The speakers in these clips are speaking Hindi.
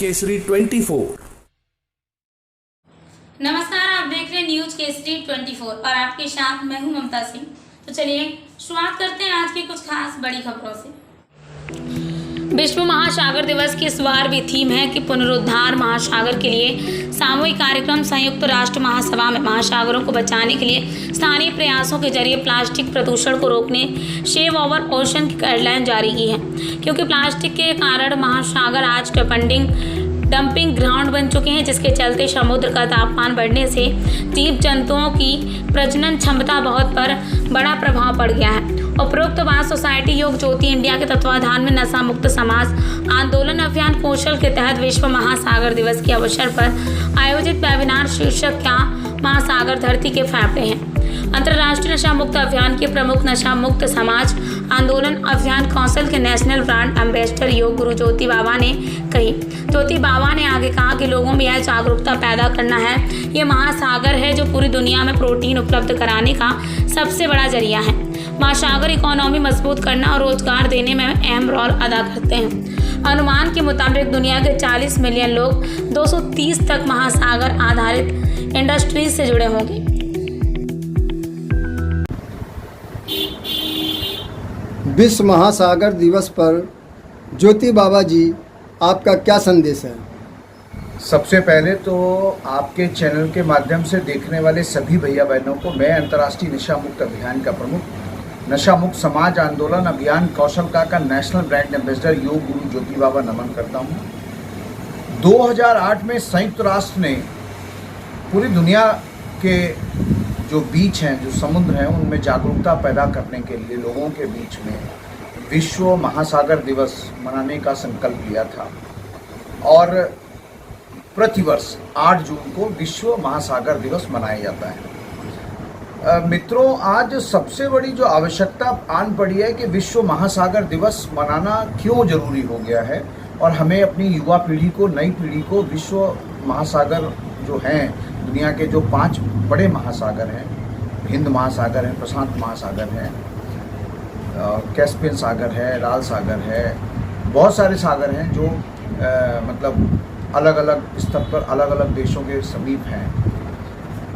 केसरी 24। नमस्कार, आप देख रहे हैं न्यूज केसरी 24 और आपके साथ मैं हूं ममता सिंह। तो चलिए शुरुआत करते हैं आज की कुछ खास बड़ी खबरों से। विश्व महासागर दिवस की इस बार भी थीम है कि पुनरुद्धार महासागर के लिए सामूहिक कार्यक्रम। संयुक्त राष्ट्र महासभा में महासागरों को बचाने के लिए स्थानीय प्रयासों के जरिए प्लास्टिक प्रदूषण को रोकने सेव ओवर ओशन की गाइडलाइन जारी की है, क्योंकि प्लास्टिक के कारण महासागर आज डंपिंग ग्राउंड बन चुके हैं, जिसके चलते समुद्र का तापमान बढ़ने से जीव जंतुओं की प्रजनन क्षमता बहुत पर बड़ा प्रभाव पड़ गया है। उपरोक्त बात सोसाइटी योग ज्योति इंडिया के तत्वाधान में नशा मुक्त समाज आंदोलन अभियान कौशल के तहत विश्व महासागर दिवस के अवसर पर आयोजित वेबिनार शीर्षक क्या महासागर धरती के फेफड़े हैं। अंतर्राष्ट्रीय नशा मुक्त अभियान के प्रमुख नशा मुक्त समाज आंदोलन अभियान कौंसिल के national brand ambassador yoga guru ज्योति बाबा ने कही। ज्योति बाबा ने आगे कहा कि लोगों में यह जागरूकता पैदा करना है। ये महासागर है जो पूरी दुनिया में प्रोटीन उपलब्ध कराने का सबसे बड़ा जरिया है। महासागर इकोनॉमी मजबूत करना और रोजगार देने में अहम रोल अदा करते हैं। अनुमान के मुताबिक दुनिया के 40 मिलियन लोग 230 तक महासागर आधारित इंडस्ट्रीज से जुड़े होंगे। विश्व महासागर दिवस पर ज्योति बाबा जी आपका क्या संदेश है? सबसे पहले तो आपके चैनल के माध्यम से देखने वाले सभी भैया बहनों को मैं अंतर्राष्ट्रीय नशा मुक्त अभियान का प्रमुख नशा मुक्त समाज आंदोलन अभियान कौशल का national brand ambassador yoga guru ज्योति बाबा नमन करता हूँ। 2008 में संयुक्त राष्ट्र ने पूरी दुनिया के जो बीच हैं, जो समुद्र हैं, उनमें जागरूकता पैदा करने के लिए लोगों के बीच में विश्व महासागर दिवस मनाने का संकल्प लिया था और प्रतिवर्ष 8 जून को विश्व महासागर दिवस मनाया जाता है। मित्रों, आज सबसे बड़ी जो आवश्यकता आन पड़ी है कि विश्व महासागर दिवस मनाना क्यों जरूरी हो गया है और हमें अपनी युवा पीढ़ी को, नई पीढ़ी को विश्व महासागर जो हैं, दुनिया के जो 5 बड़े महासागर हैं, हिंद महासागर है, प्रशांत महासागर है, कैस्पियन सागर है, लाल सागर है, बहुत सारे सागर हैं जो मतलब अलग अलग स्तर पर अलग अलग देशों के समीप हैं।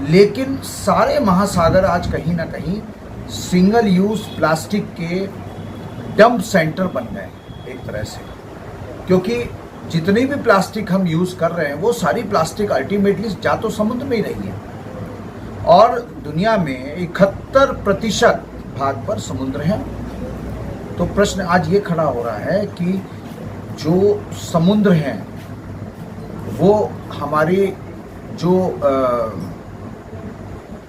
लेकिन सारे महासागर आज कहीं ना कहीं सिंगल यूज़ प्लास्टिक के डंप सेंटर बन गए एक तरह से, क्योंकि जितनी भी प्लास्टिक हम यूज़ कर रहे हैं वो सारी प्लास्टिक अल्टीमेटली जा तो समुद्र में ही रही है और दुनिया में 71% भाग पर समुद्र है। तो प्रश्न आज ये खड़ा हो रहा है कि जो समुद्र हैं वो हमारे जो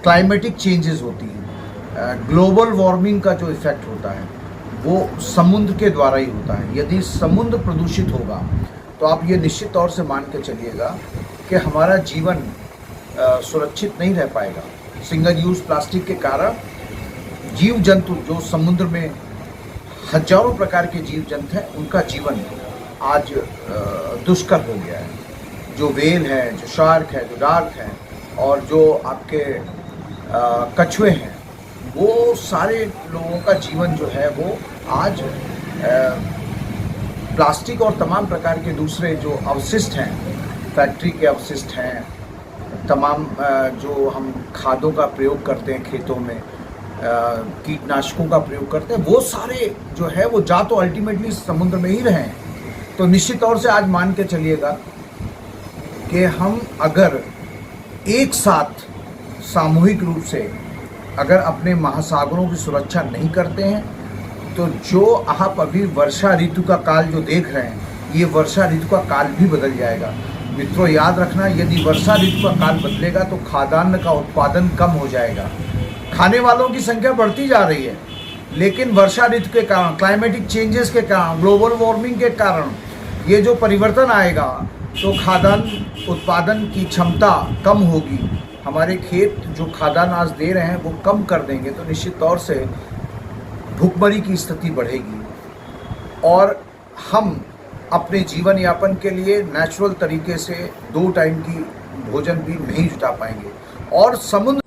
क्लाइमेटिक चेंजेस होती हैं, ग्लोबल वार्मिंग का जो इफ़ेक्ट होता है वो समुद्र के द्वारा ही होता है। यदि समुद्र प्रदूषित होगा तो आप ये निश्चित तौर से मान के चलिएगा कि हमारा जीवन सुरक्षित नहीं रह पाएगा। सिंगल यूज़ प्लास्टिक के कारण जीव जंतु जो समुद्र में हजारों प्रकार के जीव जंतु हैं, उनका जीवन आज दुष्कर हो गया है। जो वेल है, जो शार्क है, जो डार्क है और जो आपके कछुए हैं, वो सारे लोगों का जीवन जो है वो आज प्लास्टिक और तमाम प्रकार के दूसरे जो अवशिष्ट हैं, फैक्ट्री के अवशिष्ट हैं, तमाम जो हम खादों का प्रयोग करते हैं खेतों में, कीटनाशकों का प्रयोग करते हैं, वो सारे जो है वो जा तो अल्टीमेटली समुद्र में ही रहें। तो निश्चित तौर से आज मान के चलिएगा कि हम अगर एक साथ सामूहिक रूप से अगर अपने महासागरों की सुरक्षा नहीं करते हैं तो जो आप अभी वर्षा ऋतु का काल जो देख रहे हैं, ये वर्षा ऋतु का काल भी बदल जाएगा। मित्रों, याद रखना, यदि वर्षा ऋतु का काल बदलेगा तो खाद्यान्न का उत्पादन कम हो जाएगा। खाने वालों की संख्या बढ़ती जा रही है, लेकिन वर्षा ऋतु के कारण, क्लाइमेटिक चेंजेस के कारण, ग्लोबल वार्मिंग के कारण ये जो परिवर्तन आएगा तो खाद्यान्न उत्पादन की क्षमता कम होगी। हमारे खेत जो खाद्यान्न आज दे रहे हैं वो कम कर देंगे तो निश्चित तौर से भूखमरी की स्थिति बढ़ेगी और हम अपने जीवन यापन के लिए नेचुरल तरीके से 2 टाइम की भोजन भी नहीं जुटा पाएंगे। और समुद्र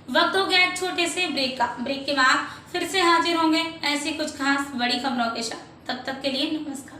वक्त हो गया एक छोटे से ब्रेक का। ब्रेक के बाद फिर से हाजिर होंगे ऐसी कुछ खास बड़ी खबरों के साथ। तब तक के लिए नमस्कार।